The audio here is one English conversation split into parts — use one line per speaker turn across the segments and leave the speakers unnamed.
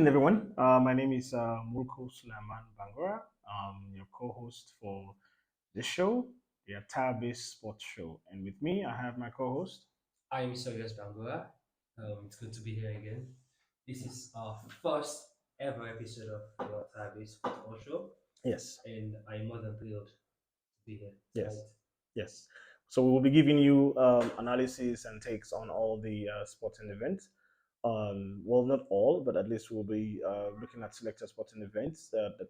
evening, everyone. My name is Murko Sulaiman Bangura. Your co-host for this show, the Ataya Sports Show. And with me, I have my co-host.
I'm Soyuz Bangura. It's good to be here again. This is our first ever episode of the Tabby's Football Show,
Yes,
and I'm more than thrilled to be here tonight.
yes, yes. So we will be giving you analysis and takes on all the sporting events. Well, not all, but at least we'll be looking at selected sporting events that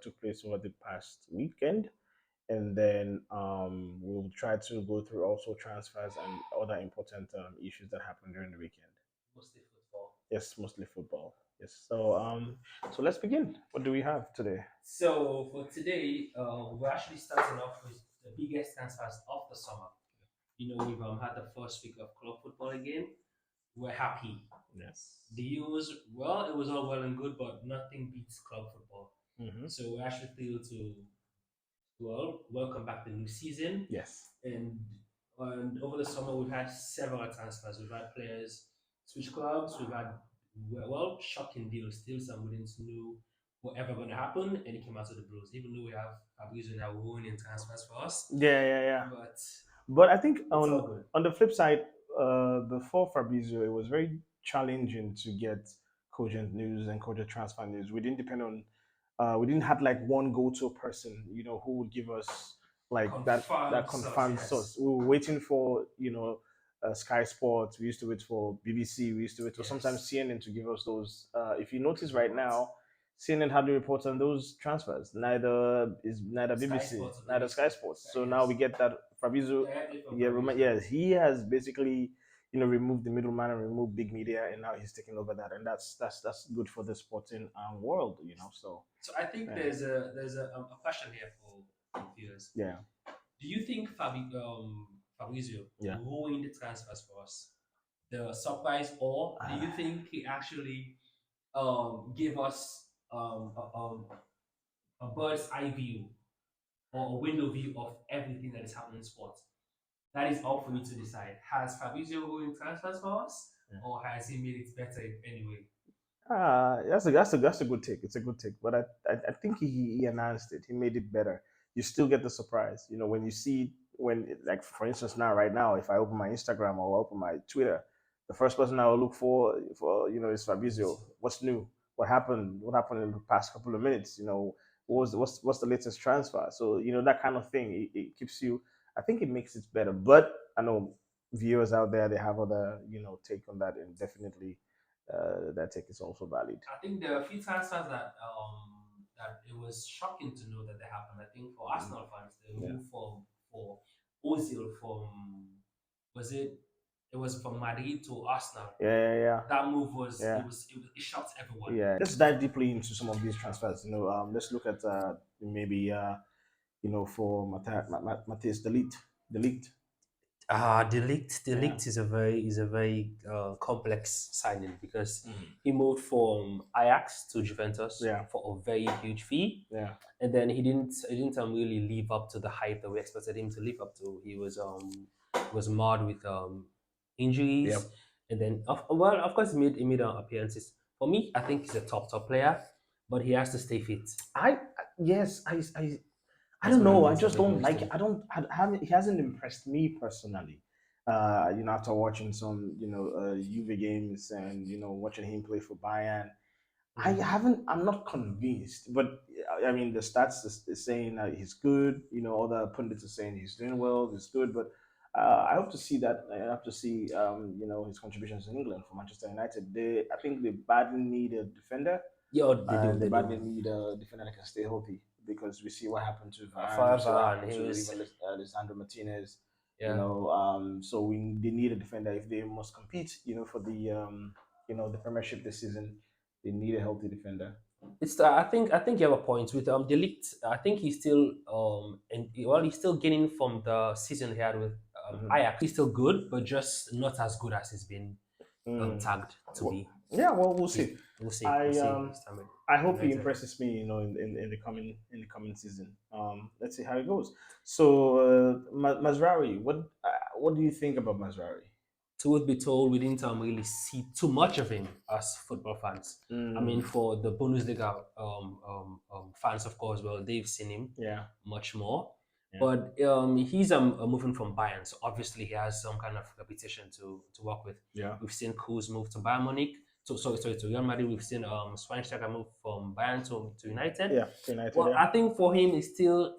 took place over the past weekend, and then we'll try to go through also transfers and other important issues that happened during the weekend.
Mostly football.
Yes, mostly football. Yes. So let's begin. What do we have today?
So for today, we're actually starting off with the biggest transfers of the summer. We've had the first week of club football again. We're happy.
Yes.
The Euros, well, it was all well and good, but nothing beats club football.
Mm-hmm.
So we're actually thrilled to welcome back the new season.
Yes.
And over the summer, we've had several transfers. We've had players switch clubs. We've had shocking deals we didn't know were ever going to happen, and it came out of the blues. Even though we have Fabrizio now ruining transfers for us,
Yeah, yeah, yeah.
but
But I think
it's all good.
on the flip side, before Fabrizio, it was very challenging to get cogent news and cogent transfer news. We didn't have like one go-to person, who would give us like that
Confirmed source,
confirmed source.
yes,
We were waiting for, Sky Sports. We used to wait for BBC. We used to wait for sometimes
yes,
CNN to give us those. If you notice right now, CNN hardly reports on those transfers. Neither
Sky
BBC,
Sports or
neither
BBC,
Sky Sports. So now we
yes,
get that Fabrizio.
directly from
Yeah,
Fabrizio.
yes, he has basically removed the middleman and removed big media, and now he's taking over that, and that's good for the sporting world.
So I think
Yeah,
there's a question here for viewers.
yeah,
Do you think Fabrizio
yeah.
ruined the transfers for us? The surprise, or do you think he actually gave us a bird's eye view or a window view of everything that is happening in sports? That is all for me to decide. Has Fabrizio ruined transfers for us,
Yeah.
or has he made it better in any way?
That's a good take. It's a good take, but I think he enhanced it. He made it better. You still get the surprise. When you see like for instance now right now, if I open my Instagram or open my Twitter, the first person I will look for is Fabrizio.
Fabrizio.
What's new? What happened? What happened in the past couple of minutes? What's the latest transfer? So that kind of thing. It keeps you. I think it makes it better. But I know viewers out there they have other take on that, and definitely that take is also valid.
I think there are a few transfers that it was shocking to know that they happened. I think for
Mm.
Arsenal fans, the
Yeah.
move for Ozil from was it it was from Madrid to Arsenal.
Yeah, yeah,
That move was
yeah,
it shocked everyone.
yeah. Let's dive deeply into some of these transfers. Let's look at maybe for Matthias Delete. Yeah.
Delict is a very complex signing because
Mhm.
he moved from Ajax to Juventus
Yeah,
for a very huge fee,
yeah,
and then he didn't really live up to the hype that we expected him to live up to. He was marred with injuries,
yep.
and then of course he made appearances. For me, I think he's a top player, but he has to stay fit.
Yes, I
That's
don't
what I'm
know. I
going to
just
say
don't
against
like.
him.
I haven't. He hasn't impressed me personally. After watching some, UV games and watching him play for Bayern, I
Mhm.
haven't. I'm not convinced. But I mean, the stats is saying that he's good. Other pundits are saying he's doing well. He's good. But I hope to see that. I have to see, his contributions in England for Manchester United. I think they badly need a defender,
Yeah, they do,
and they
they do.
badly need a defender that can stay healthy because we see what happened to Varane, we see what
Forever, and
happened
he
to
was
even Lisandro Martinez.
yeah.
So they need a defender if they must compete. For the Premiership this season. They need a healthy defender.
I think you have a point with Delict. I think he's still and well he's still gaining from the season he had with
Mhm.
Ajax. He's still good, but just not as good as he's been
Mm.
tagged to
Well,
be.
yeah, well, we'll
He's,
see.
we'll see. We'll
I
see
um
this time with
I hope he
United.
impresses me, in the coming season. Let's see how it goes. So, Mazrari, what do you think about Mazrari?
Truth be told, we didn't really see too much of him as football fans. I mean,
Mm,
for the Bundesliga fans, of course, well, they've seen him
yeah,
much more.
yeah,
But he's moving from Bayern, so obviously he has some kind of reputation to work with.
yeah,
We've seen Kuz move to Bayern Munich, sorry, to Real Madrid. We've seen Schweinsteiger move from Bayern to United.
yeah. United,
Well,
yeah.
I think for him, it's still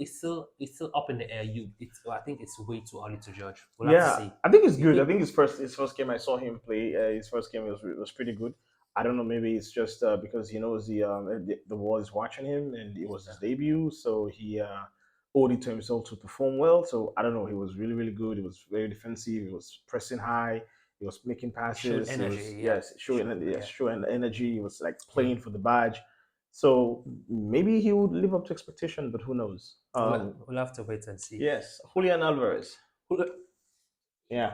up in the air. I think it's way too early to judge. We'll have to
Yeah,
see.
I think it's
You
good. I
think?
think his first game I saw him play. His first game was pretty good. I don't know. Maybe it's just because he knows the world is watching him, and it was his debut, so he owed it to himself to perform well. So I don't know. He was really really good. He was very defensive. He was pressing high. He was making
He showed
passes. He was
energy. Yeah,
yes showing
showed.
yes
Yeah,
showing energy. He was like
yeah.
playing for the badge. So maybe he would live up to expectation, but who knows?
We'll have to wait and see.
Yes, Julian Alvarez.
Well,
Yeah.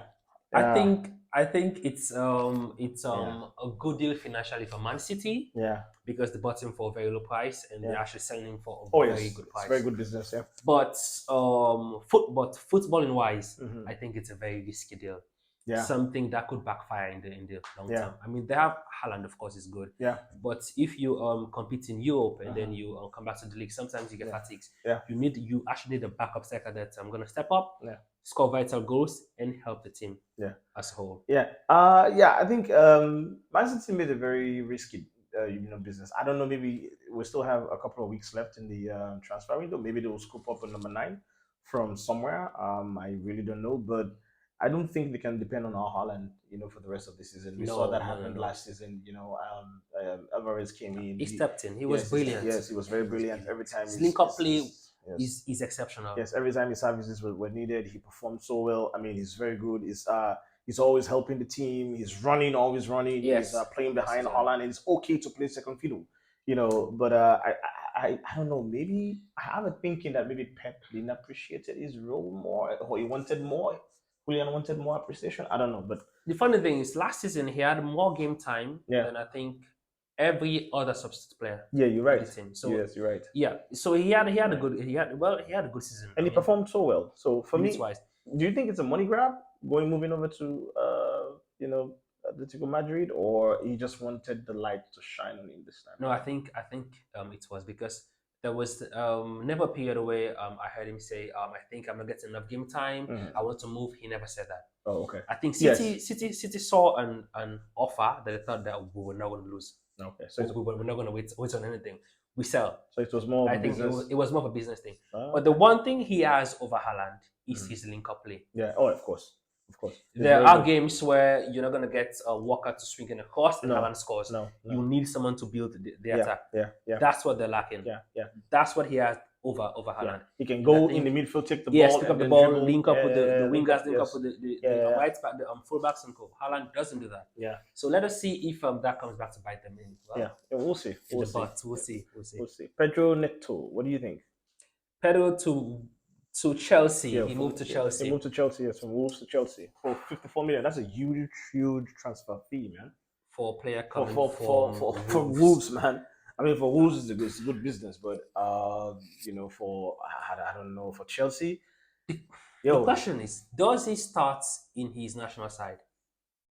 I
Uh,
think I think it's
yeah.
a good deal financially for Man City
Yeah.
because they bought him for a very low price and they're
Yeah.
actually selling him for
Oh
a very
yes,
good
it's very
price.
good business. Yeah.
But footballing wise,
Hmm.
I think it's a very risky deal.
Yeah.
Something that could backfire in the long
Yeah.
term. I mean, they have Haaland, of course, is good,
Yeah.
but if you compete in Europe and then
Uh-huh.
you come back to the league, sometimes you get
Yeah.
fatigues.
Yeah.
You actually need a backup striker that I'm gonna step up,
Yeah.
score vital goals, and help the team
Yeah.
as a whole.
Yeah. Yeah. I think Man City made a very risky, business. I don't know. Maybe we still have a couple of weeks left in the transfer window. Maybe they will scoop up a number nine from somewhere. I really don't know, but I don't think they can depend on our Holland, for the rest of the season. We saw
No,
that
no, no,
happen
no.
last season. Alvarez came in.
He stepped in. He was brilliant.
Yes, he was very
He was
brilliant every
brilliant.
time.
His link up play
Yes,
is exceptional.
yes, every time his services were needed, he performed so well. I mean, he's very good. He's always helping the team. He's running, always running. He's
Yes,
playing
yes,
behind
he's on.
Holland, and it's okay to play second fiddle, But I don't know. Maybe I have a thinking that maybe Pep didn't appreciate his role more, or he wanted more. Julian wanted more appreciation. I don't know, but
The funny thing is, last season he had more game time
yeah,
than I think every other substitute player
yeah, you're
in the
right.
team. So
Yes, you're right.
yeah, so he had a
Right.
good he had a good season.
And
I
he
mean,
performed so well. So for
minutes
me,
wise.
do you think it's a money grab moving over to Atletico Madrid, or he just wanted the light to shine on him this time
No, I think it was because there was never a period where I heard him say I think I'm not getting enough game time.
around?
I want to move. He never said that.
Oh, okay.
I think
Yes.
City saw an offer that they thought that we were not going to lose.
Okay.
We're not going to wait on anything. We sell.
So it was more of
I
a
think
business.
it was more of a business thing. But the
Okay.
one thing he has over Haaland is
Mhm.
his link up play.
Yeah. Oh, of course. Of course. It's
There
very
are
good.
games where you're not going to get a Walker to swing in a cross and
No.
Haaland scores.
No.
You
No.
need someone to build the
Yeah.
attack.
Yeah. Yeah.
That's what they're lacking.
Yeah. Yeah.
That's what he has over
Yeah.
Haaland.
He can
And I
go in the
think,
midfield, take the
yes,
ball,
pick
and
up the
then
ball,
dribble.
link up with the
Link
wingers,
up.
link up
Yes.
with the
Yeah.
right back, the fullbacks, and co. Haaland doesn't do that.
Yeah.
So let us see if that comes back to bite them in.
Yeah.
Well,
Yeah. We'll see.
in
We'll
the
see.
butt. We'll
Yeah.
see. We'll see.
We'll see. Pedro Neto. What do you think?
Pedro to Chelsea.
Yeah,
He moved to
he moved
Chelsea
to Chelsea. Yes, from Wolves to Chelsea for 54 million. That's a huge, huge transfer fee, man.
for a player
For
coming
for for
from
for, for
Wolves.
Wolves, man. I mean, for Wolves it's a good business, but for I don't know, for Chelsea,
The
yo,
question is, does he start in his national side?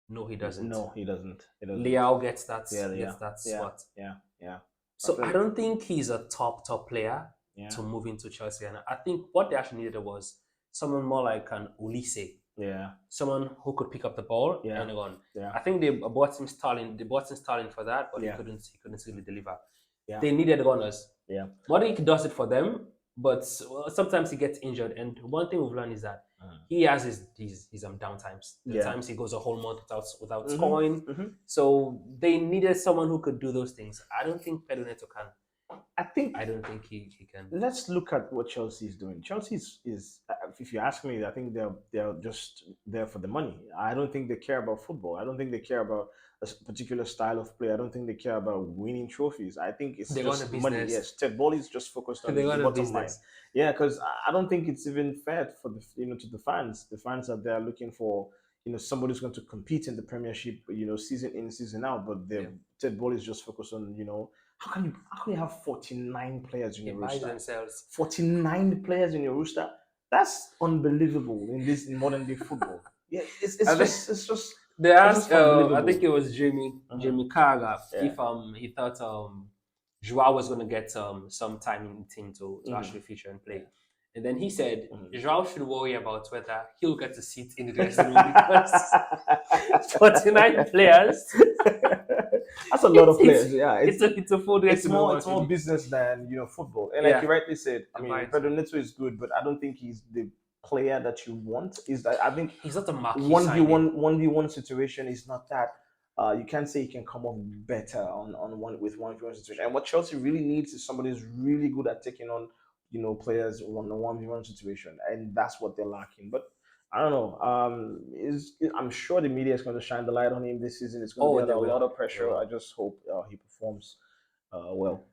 No, he doesn't.
no, he doesn't. He doesn't.
Leao gets that
Yeah, yeah,
gets that
yeah,
spot.
yeah, yeah. I
So I
feel
don't think he's a top player
yeah,
to move into Chelsea. And I think what they actually needed was someone more like an Ulisse,
yeah,
someone who could pick up the ball
yeah,
and run.
yeah,
I think they bought him Stalin. They bought him Stalin for that, but
yeah,
he couldn't really deliver.
yeah,
They needed runners.
yeah.
Modric does it for them, but sometimes he gets injured. And one thing we've learned is that
Uh,
he has his down times. The
yeah.
times he goes a whole month without
Mm-hmm,
scoring.
mm-hmm.
So they needed someone who could do those things. I don't think Pedro Neto can.
I think
I don't think he can.
let's look at what Chelsea is doing. Chelsea is if you ask me, I think they're just there for the money. I don't think they care about football. I don't think they care about particular style of play. I don't think they care about winning trophies. I think it's
They run a
just money.
business.
Yes, Ted Ball is just focused
They
on the
run a
bottom line.
business.
Yeah, because I don't think it's even fair for to the fans. The fans are there looking for somebody who's going to compete in the Premiership. Season in season out. But
Yeah.
Ted Ball is just focused on how can you have 49 players in
He
your
buys
roster?
and sells.
49 players in your roster. That's unbelievable in modern day football. Yeah,
I think
it's just
They
It's just
asked, I think
unbelievable.
it was
Mhm.
Jamie Carragher,
Yeah.
if he thought Joao was going to get some time in the team to
Hmm.
actually feature and play,
Yeah.
and then he said
Mhm.
Joao should worry about whether he'll get a seat in the dressing room because 49 players.
That's a lot
It's
of players. Yeah,
it's a full dressing room
it's more
actually.
business than football. And like
Yeah,
you rightly said, I
the
mean,
vibes.
Pedro Neto is good, but I don't think he's the player that you want. Is that I think
He's not a marquee
1v1
signing.
1v1 situation is not that. You can't say he can come off better on 1v1 situation. And what Chelsea really needs is somebody who's really good at taking on players on a 1v1 situation, and that's what they're lacking. But I don't know. I'm sure the media is going to shine the light on him this season. It's going to be
Oh,
under
they
a lot
will.
of
They
pressure. I
will.
just hope he performs well.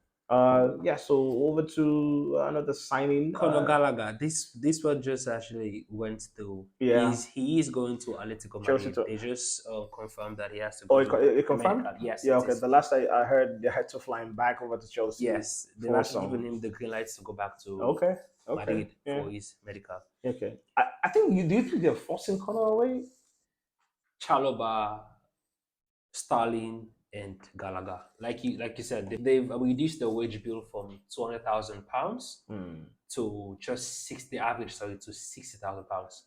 Yeah. So over to another signing.
Conor Gallagher. This one just actually went through.
Yeah,
He is going to Atletico
Chelsea
Madrid.
too.
They just confirmed that he has to
Oh,
go in
it
a
confirmed?
medical. Yes,
Yeah.
it
Okay.
is.
The last I heard, they had to fly him back over to Chelsea
Yes, they've
for
actually given
some.
him the green lights to go back to
Okay. Okay.
Madrid
Yeah.
for his medical.
Okay. I think you do you think they're forcing Connor away?
Chaloba, Starling, and Gallagher. Like you said, they've reduced the wage bill from £200,000
Hmm.
to just 60 average, sorry, to £60,000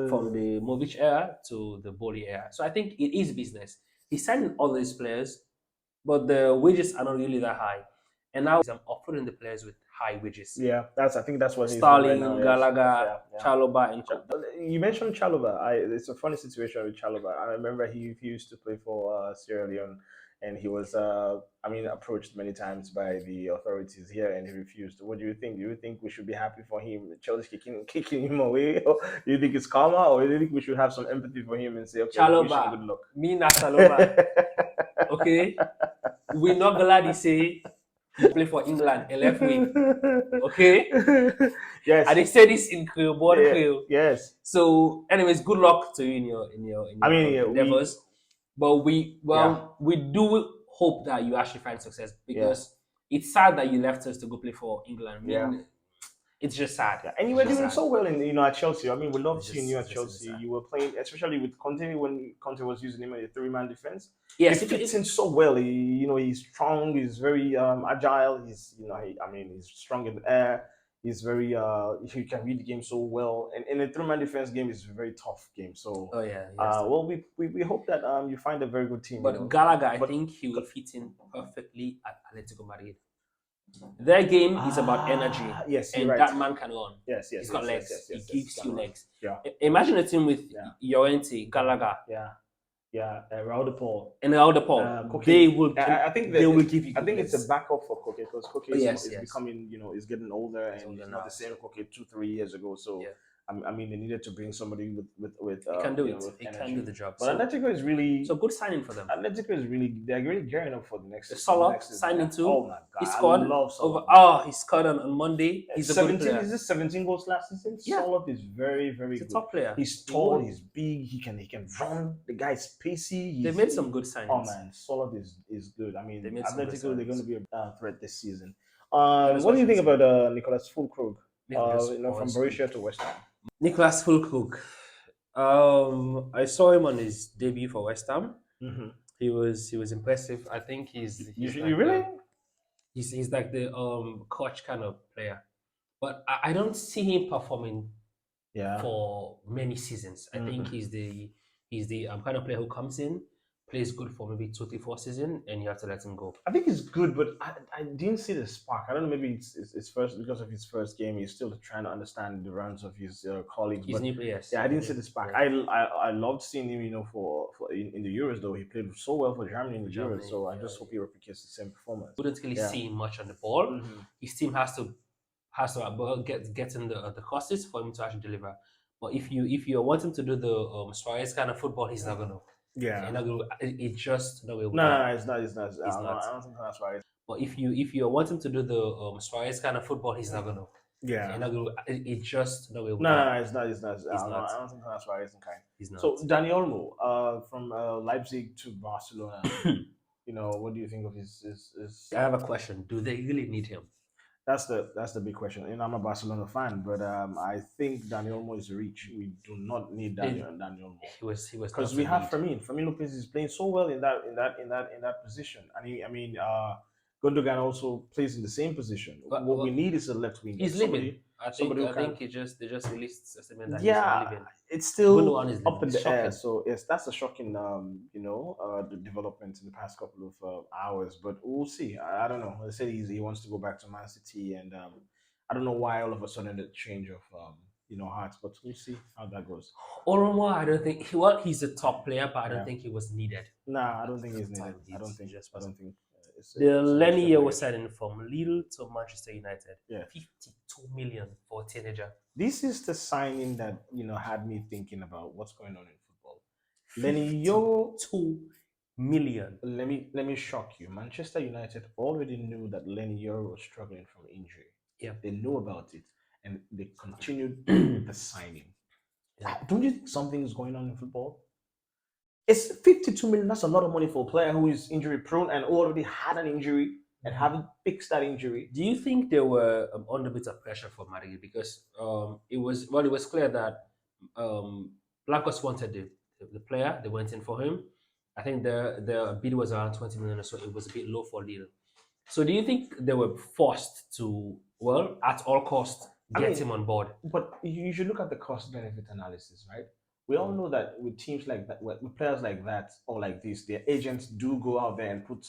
from
Oh.
the Movich era to the Boli era. So I think it is business. He's signing all these players, but the wages are not really that high. And now I'm offering the players with high wages.
Yeah, I think that's what he's doing right now.
Starling,
Yes.
Gallagher,
Yeah, yeah.
Chaloba, and Co.
You mentioned Chalobah. It's a funny situation with Chalobah. I remember he used to play for Sierra Leone, and he was, I mean, approached many times by the authorities here, and he refused. What do you think? Do you think we should be happy for him, Chelsea kicking him away? Or do you think it's karma, or do you think we should have some empathy for him and say, okay, wish him
Chaloba,
good luck?
me na Chaloba. Okay? We not glad say he play for England and left we. Okay? And
Yes.
they say this in Creole, born
Yeah,
Creole.
yes.
So, anyways, good luck to you in
I
your
mean, yeah, we,
endeavors. But we
yeah,
well we do hope that you actually find success
yeah,
because it's sad that you left us to go play for England. I
yeah.
mean, it's just sad.
Yeah, and you
It's
were
just
doing
sad.
so well in at Chelsea. I mean, we love seeing you
It's
at
just really
Chelsea.
sad.
You were playing, especially with Conte when Conte was using him in a three-man defense. He
Yes,
fits in so well. He's strong. He's very agile. I mean, he's strong in the air. He's very he can read the game so well. And in a three-man defense game, is a very tough game. So,
oh yeah, yes.
well, we hope that you find a very good team.
But Gallagher, I
But
think he will fit in perfectly at Atletico Madrid. Their game is about energy,
yes, you're
and
right.
that man can run.
Yes,
He's
yes,
got
yes, yes,
legs.
yes,
He
yes, yes.
gives you
Gonna run.
legs.
Yeah,
Imagine a team with
yeah,
Llorente, Gallagher,
yeah. Yeah, Raul Paul.
and Raul Paul.
Koke.
I
I think
they
that
will give you
I
good
think it's a
legs.
backup for Koke because Koke
Oh yes,
is
yes.
becoming, is getting older
He's
and
older
he's not
now,
the same
so
Koke 2 3 years ago. So
yeah,
I mean, they needed to bring somebody with
he can do it.
with
He can do
energy.
the job.
But
So good signing for them.
Atletico is really they're really gearing up for the
The
next
Salah
season.
signing
Yeah. Oh
too.
my
He
god, I
scored
love
over.
Salah, man.
Oh, he scored on Monday. He's a good
17
player.
is this 17 goals last season?
Yeah,
Solid is very very
he's a
good.
top player.
He's
He
tall,
won.
he's big, he can run. The guy's pacey.
They made some good
Oh
signings.
man, Solid is good. I
They
mean,
made some good
Atletico they're going to
signings.
be a threat this season.
That is
What
what
do you
should
think
say.
about Nicholas Fulkrug?
Nicholas
From
was
Borussia to West Ham.
Nicholas Fulkrug. I saw him on his debut for West Ham.
Mm-hmm.
He was impressive. I think he's
You
like
really?
he's like the coach kind of player. But I don't see him performing
Yeah.
for many seasons. I think
Mm-hmm.
he's the kind of player who comes in, plays good for maybe 2 3 4 seasons, and you have to let him go.
I think it's good, but I didn't see the spark. I don't know. Maybe it's first because of his first game. He's still trying to understand the runs of his colleagues.
He's
But
new players.
yeah, I didn't see the spark.
Yeah.
I loved seeing him. For in the Euros though, he played so well for Germany in
For
the Euros.
Germany,
So I
yeah,
just hope he replicates the same performance.
wouldn't really
Yeah.
see him much on the ball.
Hmm.
His team has to get in the crosses for him to actually deliver. But if you want him to do the Suarez kind of football, he's not gonna.
Yeah.
He's not gonna. It just no way will
No, no,
come.
no, it's not. It's not.
He's not.
I don't think that's right.
But if you want him to do the Suarez kind of football, he's not gonna.
Yeah.
He's not gonna. It just no way will
No, no,
come.
no, it's not. It's not.
He's not.
I don't think that's right. It's kind.
He's not.
So Dani Olmo, from Leipzig to Barcelona. What do you think of his?
I have a question. Do they really need him?
That's the big question. And I'm a Barcelona fan, but I think Daniel Mo is a reach. We do not need
They,
Daniel Mo
he was
because
not
we
a
have
need.
Fermin. Fermin Lopez is playing so well in that position. I mean, Gundogan also plays in the same position. What we
Well,
need is a left winger,
he's leaving. I think
somebody who
I
can.
think they just released a statement that he's
Yeah,
leaving.
it's still
Gundogan is
up
leaving.
in
It's
the air.
shocking.
So yes, that's a shocking, the development in the past couple of hours. But we'll see. I don't know. They said he wants to go back to Man City, and I don't know why all of a sudden the change of hearts. But we'll see how that goes.
Oromo, I don't think he's a top player, but I don't
Yeah.
think he was needed
Nah, I don't think
at
he's
the
needed.
time.
I don't
He
think.
just
I
wasn't.
don't think
The
it's an extra
Lenny was
baggage.
signing from Lille to Manchester United.
Yeah.
52 million for a teenager.
This is the signing that had me thinking about what's going on in football. Lenny Yo.
52 million.
Let me shock you. Manchester United already knew that Lenny Yoro was struggling from injury.
Yeah.
They knew about it, and they continued
Yeah.
the signing. Don't you think something is going on in football? It's 52 million. That's a lot of money for a player who is injury prone and already had an injury and haven't fixed that injury.
Do you think they were under a bit of pressure for Madrid because it was clear that Blancos wanted the player. They went in for him. I think the bid was around 20 million or so. It was a bit low for Lille. So do you think they were forced to, well, at all cost,
I
get
mean,
him on board?
but you should look at the cost benefit analysis, right? We all know that with teams like that, with players like that or like this, their agents do go out there and put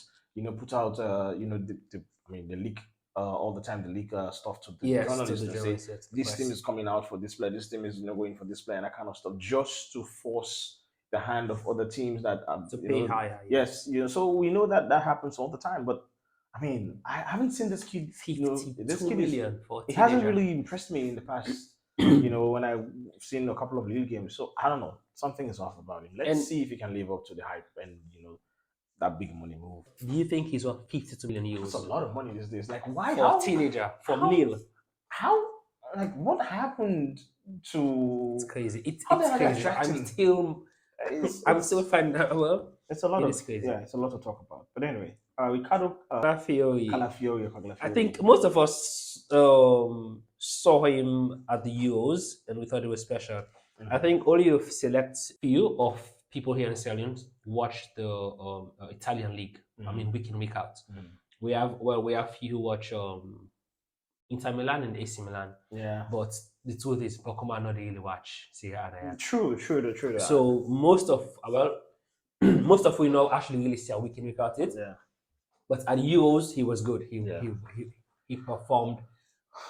out, the leak all the time, the leak stuff to the
Yes, to
journalists
the
and say
journalists, yes, the
this team
press.
is coming out for this player, this team is going for this player, and that kind of stuff, just to force the hand of other teams that
To pay higher,
yes,
yes.
so we know that that happens all the time, but I mean, I haven't seen this kid. This
52
kid is.
million for a
It hasn't
teenager.
really impressed me in the past. When I've seen a couple of league games. So I don't know. Something is off about it. Let's
And
see if he can live up to the hype and that big money move.
do you think he's worth 52 million
That's a
euros
lot of money these days. Like why?
for a teenager from
How?
Lille?
How? Like what happened
It's
to?
crazy. It's
How the
it's
hell are they
crazy.
attracting?
I'm still
It's
finding out. Well,
it's a lot
it
of
is crazy.
yeah. It's a lot to talk about. But anyway, Ricardo
Calafiori. I
Calafiori.
think most of us saw him at the Euros and we thought it was special. I
Mhm.
think only a select few of people here in Stallion watch the Italian league. I
Mhm.
mean, week in week out.
Mhm.
We have few who watch Inter Milan and AC Milan,
Yeah.
but the truth is, Pokemon not really watch Serie A. Yeah.
True.
So most of we know actually really see a week in week out it.
Yeah.
But at Euros, he was good. He
Yeah.
he he, he performed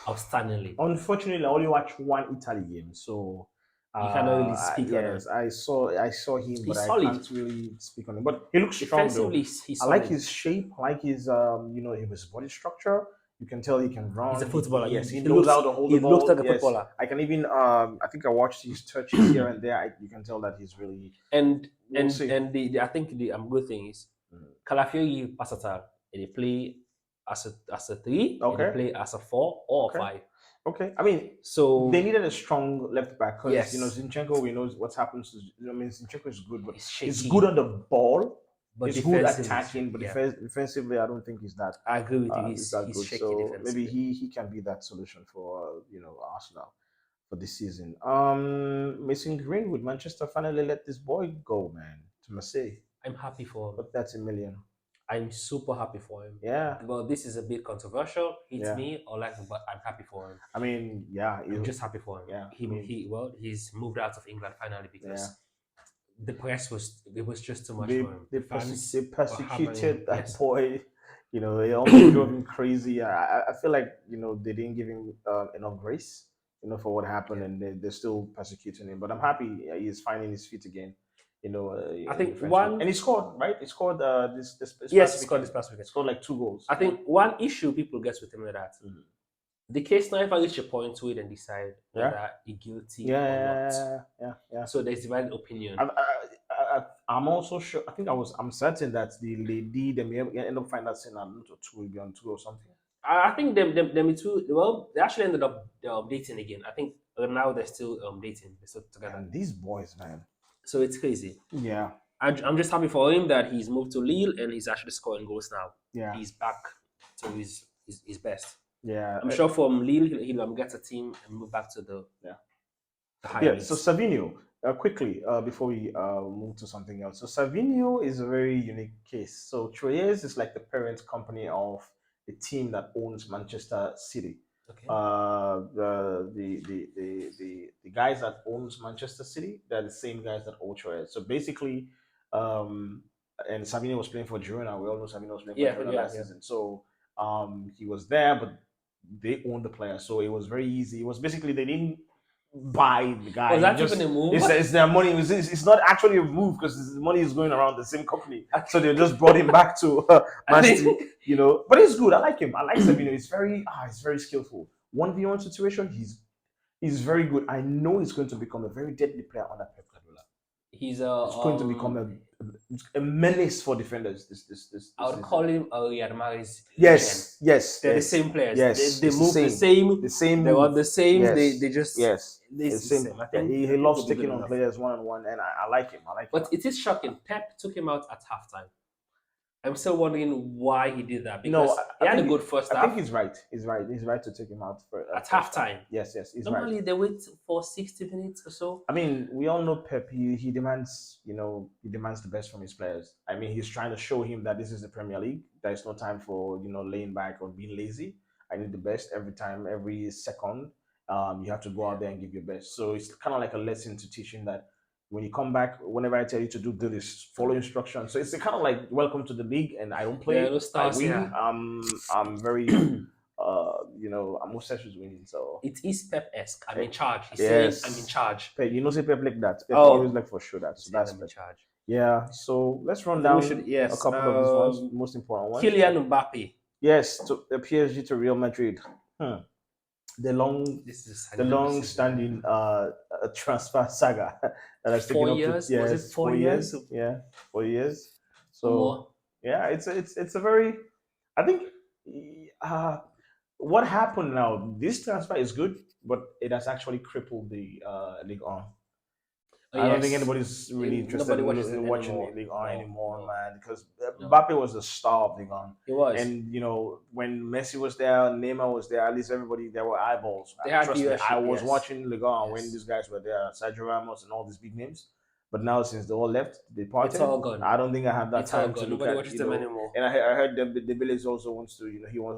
outstandingly.
Unfortunately, I only watched one Italy game, so
You cannot really speak on him.
yes, I saw him, but
He's
I
solid.
can't really speak on him. But he looks strong though.
Defensively, he's
I like
solid.
his shape. I like his his body structure. You can tell he can
He's a
run.
footballer.
Yes, he
He
knows
looks
how to hold the
he looks
ball.
like a
Yes,
footballer.
I can even I think I watched his touches here and there. You can tell that he's really.
And
We'll
and
see.
and the I think the good thing is
Mm.
Calafiori versatile. And they play as a three, and they
Okay.
play as a four or a
Okay.
five.
Okay. I mean, they
So
needed a strong left back because
yes,
Zinchenko. We know what happens. Zinchenko is good, but
he's
he's good
shaky,
on the ball.
but
He's good
defensively,
attacking, but
yeah,
defensively, I don't think he's that
I agree with you.
is
He's
that
he's
good.
shaky
So maybe
defensively.
he can be that solution for Arsenal for this season. Mason Greenwood, Manchester finally let this boy go, man, to Marseille,
I'm happy for him.
but that's a million.
I'm super happy for him.
Yeah,
Well, this is a bit controversial. Hits
yeah.
me or like, but I'm happy for him.
I mean, yeah,
I'm just happy for him.
yeah. I mean,
He's moved out of England finally
yeah.
because the press was just too much
They
for him.
they,
The fans
they
were hammering him.
persecuted that
Yes,
boy. They almost drove him crazy. I feel like they didn't give him enough grace. For what happened,
yeah.
and they're still persecuting him. But I'm happy he's finding his feet again.
I
In the
think
French league, and
one
he scored, right? He scored this
yes,
past
he scored
weekend.
this past weekend.
Scored like two goals.
I think one issue people get with him is that
Mhm.
the case now if I reach a point to it and decide
Yeah,
whether he's guilty or not.
yeah.
So there's divided opinion.
I'm also sure. I'm certain that the lady they may end up finding that saying I'm not two will be on two or something.
I think them two. Well, they actually ended up dating again. I think now they're still dating. They're still together.
And these boys, man.
So it's crazy.
Yeah,
I'm just happy for him that he's moved to Lille and he's actually scoring goals now.
yeah.
He's back to his best.
Yeah,
I'm sure from Lille he'll get a team and move back to
yeah.
the higher
Yeah, so
leagues.
Savinho, quickly, before we move to something else. So Savinho is a very unique case. So Troyes is like the parent company of the team that owns Manchester City.
Okay.
The guys that owns Manchester City, they're the same guys that own Troyes. So basically, um, and Savinho was playing for Girona. We all know Savinho was playing for
Yeah,
Girona
yeah,
last
yeah.
season. So he was there, but they owned the player, so it was very easy. It was basically they didn't buy the guy.
Was
He
that even
just
a move?
it's their money. It's not actually a move because the money is going around the same company. So they just brought him back to
I
Man City.
think
But it's good. I like him. I like Sabino. He's very skillful. 1v1 situation, he's very good. I know he's going to become a very deadly player under Pep Guardiola.
he's
He's going to become a menace for defenders
I
this
would
season.
call him a Riyad Mahrez regen.
Yes, yes,
They're the
yes,
same players.
yes.
They
It's the
move the
same.
same.
The same
They want
move.
the same.
Yes,
They just
yes.
this
It's
is
the
the
same.
same. I
Yeah,
think
he
will
loves
be good
taking on
enough.
players one on one, and I like him. I like him.
But it is shocking. Pep took him out at halftime. I'm still wondering why he did that
No,
because he had a good first
I think
half
he's right. He's right. He's right to take him out for
at
first half.
halftime.
Yes, yes, he's right.
Normally they wait for 60 minutes or so.
I mean, we all know Pep. He demands, he demands the best from his players. I mean, he's trying to show him that this is the Premier League. There is no time for laying back or being lazy. I need the best every time, every second. You have to go out
Yeah.
there and give your best. So it's kind of like a lesson to teach him that when you come back, whenever I tell you to do this, follow instructions. So it's kind of like welcome to the league, and I don't
There are
play,
no
I
stars
win.
here.
I'm very, I'm obsessed with winning. So
It is Pep-esque. I'm
eh,
in charge. He's saying I'm in
yes.
charge.
Pep, say Pep like that. Pep always
Oh,
like for sure that.
he's
So
saying
that's
I'm in
Pep.
charge.
Yeah. So let's
I
run
think we should,
down a
yes.
couple of these ones, most important ones.
Kylian Mbappe.
Yes, to the PSG to Real Madrid. Hmm. The long,
This is a
the
signing of the season.
long-standing transfer saga that has taken
Four
up to
years? Was it 4 years?
4 years. Yeah, 4 years.
Or
So
more?
yeah, it's a very. I think uh, what happened now. This transfer is good, but it has actually crippled the League On.
Oh,
I don't think
yes.
anybody's really interested
Nobody watches it
in watching
anymore.
League On
No,
anymore,
no,
man, because
no.
Mbappe was the star of League On.
It was.
And when Messi was there, Neymar was there. At least everybody there were eyeballs.
They had
Trust me, I
viewership,
was
yes.
watching League On when
Yes.
these guys were there, Sergio Ramos and all these big names. But now since they all left,
It's
departed,
all gone.
I don't think I have that
It's all
time to
gone.
look
Nobody
at
watches them anymore.
And I heard the village also wants to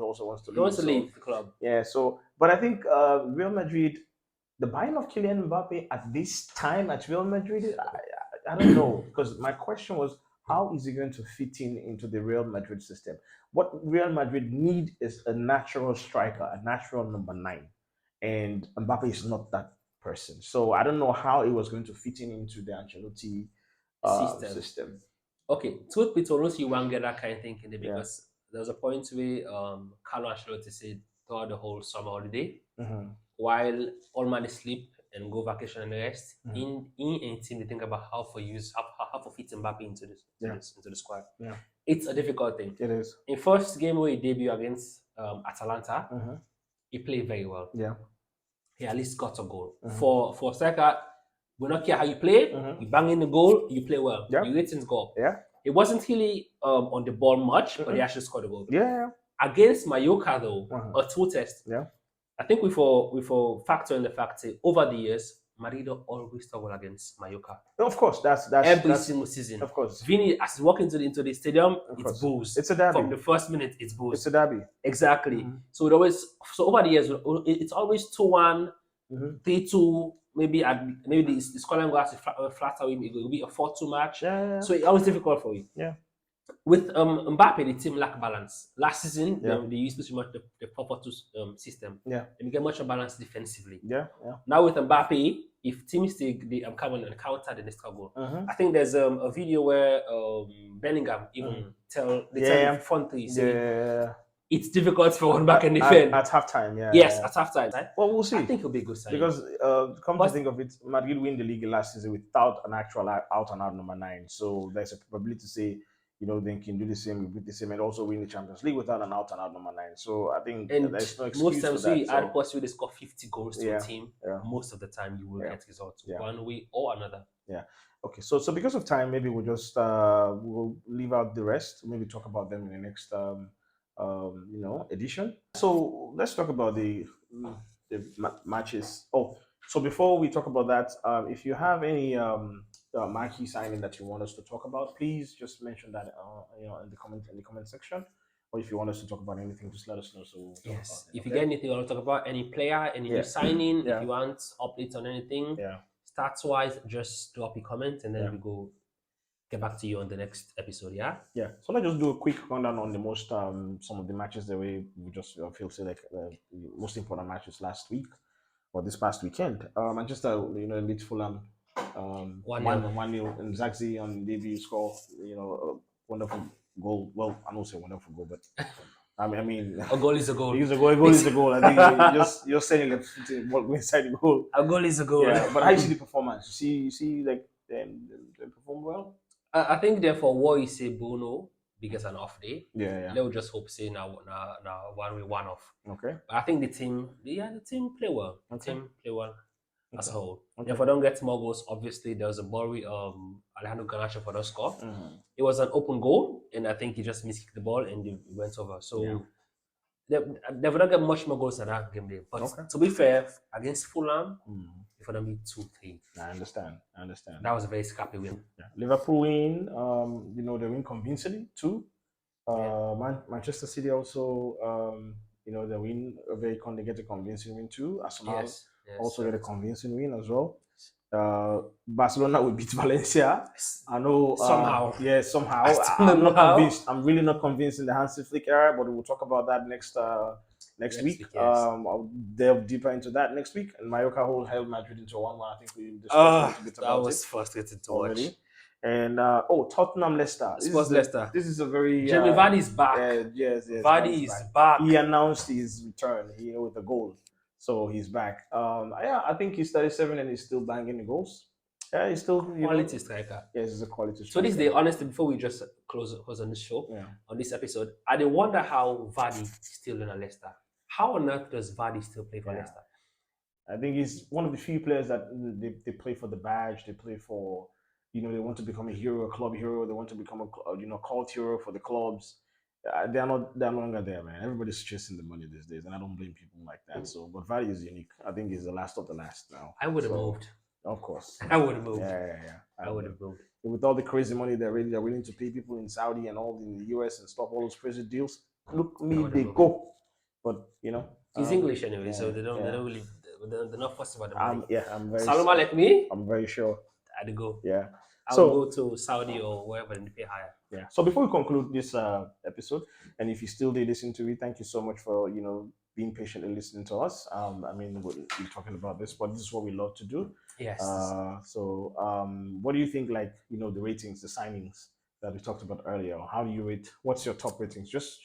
also wants to
He wants
leave.
to
So
leave the club.
yeah, so but I think Real Madrid, the buying of Kylian Mbappe at this time at Real Madrid, I don't know, because my question was how is he going to fit in into the Real Madrid system? What Real Madrid need is a natural striker, a natural number nine, and Mbappe is not that person. So I don't know how he was going to fit in into the Ancelotti
System.
system.
Okay, truth be told, once you want get that kind of thinking there
Yeah.
because there was a point where Carlo Ancelotti said throughout the whole summer holiday,
Hmm.
while all man sleep and go vacation and rest,
Hmm.
in any team they think about how for use how for fit Mbappe into this
Yeah.
into the squad.
Yeah.
It's a difficult thing.
It is.
In first game where he debut against Atalanta,
Hmm.
he played very well.
Yeah.
He at least got a goal.
Mhm.
For striker, we don't care how you play.
Mhm.
You bang in the goal, you play well.
Yeah.
Your ratings go up.
Yeah.
It wasn't really on the ball much, but he
Mhm.
actually scored a goal.
Yeah.
Against Mallorca, though,
Mhm.
a two test.
Yeah.
I think we for factor in the fact that over the years, Madrid always struggle against Mallorca.
Of course, that's
Every
that's
single season.
of course.
Vini, as he's walking into the stadium,
Of
it's
course.
booze.
It's a derby.
From the first minute, it's booze.
It's a derby.
Exactly.
Mhm.
So over the years, it's always 2-1,
Mhm.
3-2, maybe maybe the scoreline will have to flat away. It will be a 4-2 match.
Yeah.
So it's always difficult for you.
Yeah.
With Mbappe, the team lack balance. Last season,
Yeah.
they used pretty much the 4-4-2 system.
Yeah.
They get much more balance defensively.
Yeah. Yeah.
Now with Mbappe, if teams they come on and counter, then they struggle.
Mhm.
I think there's a video where Bellingham even tell the front three say
Yeah.
it's difficult for one back and defend.
At halftime, yeah.
Yes, at halftime.
Well, we'll see.
I think it'll be a good sign.
Because come to
But-
think of it, Madrid win the league last season without an actual out and out number nine. So there's a probability to say, they can do the same, repeat the same, and also win the Champions League without an out and out number nine. So I think
and
there's no
most
excuse for
times
that.
we add possibly they score 50 goals to
Yeah,
a team.
yeah.
Most of the time you will
Yeah.
get results
Yeah.
one way or another.
Yeah. Okay. So because of time, maybe we'll just we'll leave out the rest. Maybe talk about them in the next edition. So let's talk about the matches. Oh, so before we talk about that, if you have any marquee signing that you want us to talk about, please just mention that in the comment section. Or if you want us to talk about anything, just let us know so we'll talk about
Yes.
it.
If you
Okay?
get anything you want to talk about, any player, any new
Yeah.
signing, if
Yeah.
you want updates on anything,
Yeah.
stats wise, just drop a comment and then
Yeah.
we go get back to you on the next episode. Yeah.
Yeah. So let's just do a quick rundown on the most some of the matches that we just feel say like the most important matches last week or this past weekend. Manchester, beat Fulham,
1-0.
one nil, and Zaxi on debut score, a wonderful goal. Well, I don't say wonderful goal, but I mean,
A goal is a goal.
a goal. A goal is a goal. I think you're saying like ball go inside the goal.
A goal is a goal.
Yeah, but how you see the performance? You see like they perform well.
I think therefore what you say Bruno because an off day.
Yeah, yeah.
Let's just hope say now one way one off.
Okay,
But I think the team play well. The
okay,
team play well as
okay,
a whole.
okay.
If I don't get more goals, obviously there was a ball with Alejandro Garnacho for the score.
Mhm.
It was an open goal, and I think he just miskicked the ball and it went over.
Yeah.
So they will not get much more goals than that game day. But
Okay.
to be fair, against Fulham,
Mhm.
if I don't be 2-3,
I understand. I understand.
that was a very scrappy win.
Yeah. Liverpool win. They win convincingly too.
Yeah.
Manchester City also, they win they get a convincing win too. Arsenal
Yes. Yes.
also get a
So,
convincing win as well. Barcelona will beat Valencia. I know.
somehow.
Yeah,
I
somehow.
still don't
I'm
know
not
how.
convinced. I'm really not convinced in the Hansi Flick era, but we'll talk about that next
Next
week.
week, yes.
I'll delve deeper into that next week. And Mallorca hold Real Madrid into 1-1. I think we discussed a little bit
That
about it
was frustrating to watch.
already. And Tottenham Leicester.
Sports Leicester.
This is a very
Jamie Vardy is back.
yes,
Vardy
Vardy's
is
back.
back.
He announced his return, with a goal, so he's back. Yeah, I think he's 37 and he's still banging the goals. Yeah, he's still
Quality striker.
Yes, he's a quality
So this
striker.
day, honestly, before we just close on this show,
Yeah.
on this episode, I did wonder how Vardy is still in a Leicester. How on earth does Vardy still play for
Yeah.
Leicester?
I think he's one of the few players that they play for the badge. They play for, they want to become a hero, a club hero. They want to become a cult hero for the clubs. They're no longer there, man. Everybody's chasing the money these days, and I don't blame people like that. So, but Valley is unique. I think he's the last of the last now.
I would have
So,
moved.
of course.
I would have moved.
Yeah.
I would have moved.
With all the crazy money they're willing to pay people in Saudi and all in the US and stuff, all those crazy deals. Look me,
would've
they
moved.
go. But
He's English anyway, so
yeah,
they don't
yeah.
really they're not fussed about the money.
I'm very
Saloma like me,
I'm very sure.
I'd go.
Yeah.
I
So
would go to Saudi or wherever and pay higher.
yeah. So before we conclude this episode, and if you still did listen to it, thank you so much for being patiently listening to us. I mean, we're talking about this, but this is what we love to do.
Yes.
So what do you think? Like the ratings, the signings that we talked about earlier. How do you rate? What's your top ratings? Just.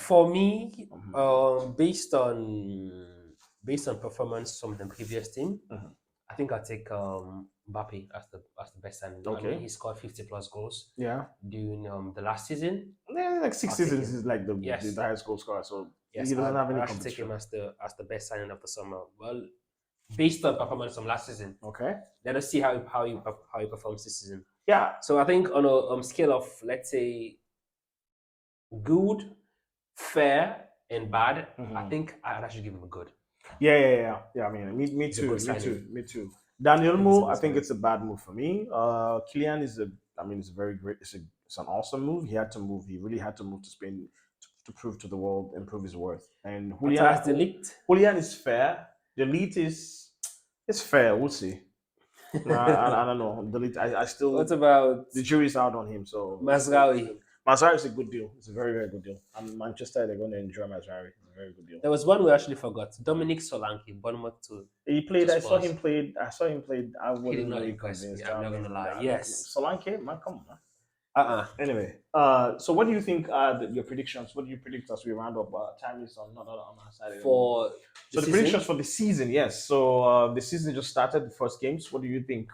For me,
Mhm.
based on performance from the previous team,
Mhm.
I think I'll take Mbappe as the best signing. I
Okay.
mean, he scored 50 plus goals
Yeah.
during the last season.
Yeah, like 6
I'll take
seasons
him.
is like the
Yes.
highest goal scorer. So
Yes,
he doesn't have any
I should take him
competition.
as the best signing of the summer. Well, based on performance from last season,
Okay.
let us see how he performs this season.
Yeah.
So I think on a scale of, let's say, good, fair, and bad, I
Mhm.
think I should give him a good.
Yeah. I mean, me
It's a
too.
good
Me
signing.
too. Me too. Daniel
I think it's a
Mo,
good
I think
signing.
it's a bad move for me. Kylian it's a very great. It's an awesome move. He had to move. He really had to move to Spain to prove to the world and prove his worth. And
Matthias de Ligt.
Julian is fair. The elite is it's fair. We'll see. No, I don't know. The elite, I still
What about
the jury's out on him. So
Mazraoui?
Mazraoui is a good deal. It's a very, very good deal. And Manchester, they're going to enjoy Mazraoui. It's a very good deal.
There was one we actually forgot. Dominic Solanke, Bournemouth to
He played. I saw
Spurs.
him played. I
He did
wasn't
not
really
impress me.
convinced.
I'm not gonna lie.
I mean,
Yes.
Solanke, man, come on. Anyway, so what do you think are your predictions? What do you predict as we round up? Time is not on our side anymore.
For
So the predictions for the season, yes. So the season just started. The first games. What do you think?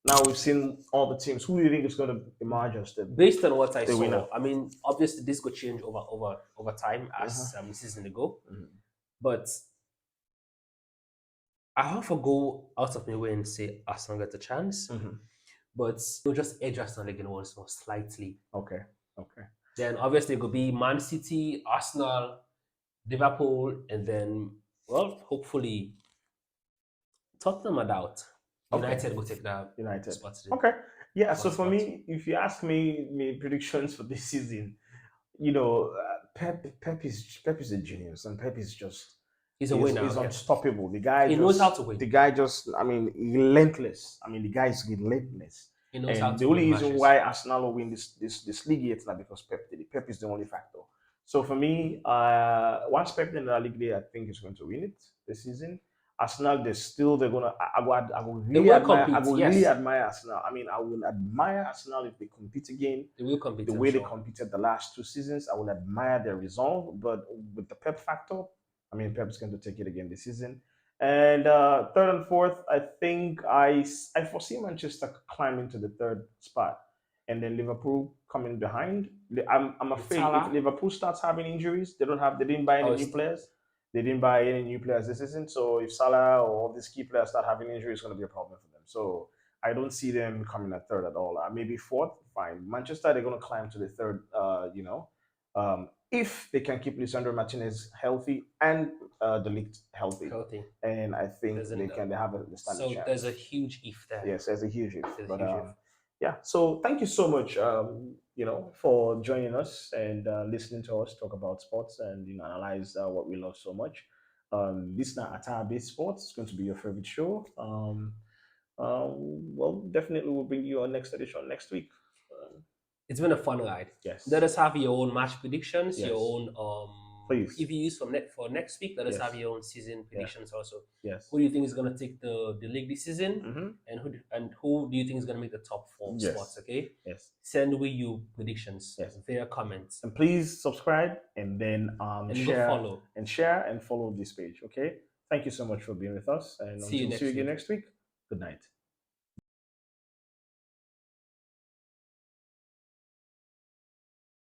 Now we've seen all the teams. Who do you think is going to emerge as
based on what I
the
saw,
winner?
I mean, obviously this could change over time as the season go. But I have to go out of my way and say Arsenal get a chance. But we'll just edge Arsenal again once more slightly.
Okay.
Then obviously it could be Man City, Arsenal, Liverpool, and then well, hopefully Tottenham are out.
Okay,
United will take the
United.
spot today.
Okay, yeah. So
First
for
spot.
me, if you ask me predictions for this season, Pep is a genius, and Pep is just
He's a
is
winner.
is
Okay.
unstoppable.
He knows how to win.
The guy just, I mean, relentless. I mean, the guy is relentless.
He knows how
And the
to
only
win
reason
matches.
why Arsenal will win this league yet is not because Pep did it. Pep is the only factor. So for me, once Pep in the league, I think is going to win it this season. Arsenal, they're gonna. I will
They
really
will
admire. I
compete.
will really
Yes,
admire Arsenal. I mean, I will admire Arsenal if they compete again
they will compete.
the
I'm
way they
sure.
competed the last 2 seasons. I will admire their resolve, but with the Pep factor, I mean, Pep's going to take it again this season. And third and fourth, I think I foresee Manchester climbing to the third spot, and then Liverpool coming behind. I'm
With
afraid if
Salah,
Liverpool starts having injuries, they didn't buy
I
any new
was
players. They didn't buy any new players this season. So if Salah or all these key players start having injuries, it's going to be a problem for them. So I don't see them coming at third at all. Maybe fourth, fine. Manchester, they're going to climb to the third. If they can keep Lisandro Martinez healthy and the league healthy,
healthy.
and I think
There's
they
an
can. They have a standing
so there's a
chance.
huge if there.
Yes, there's a huge if.
There's a
But
huge if.
yeah. So thank you so much. For joining us and listening to us talk about sports and analyze what we love so much. Listener Ataya Based Sports is going to be your favorite show. Well, definitely we'll bring you our next edition next week.
It's been a fun ride. Let
Yes,
us have your own match predictions, your
yes,
own
please.
previews for next week. Let us have
Yes,
your own season
yeah,
predictions also.
yes,
Who do you think is going to take the league this season,
mm-hmm.
and who do you think is going to make the top four spots?
Yes,
Okay,
yes,
send away your predictions
yes.
via comments
And please subscribe and then
and go follow.
share and follow this page. Okay. Thank you so much for being with us, and
See you
until see you
next
again
week.
next week. Good night.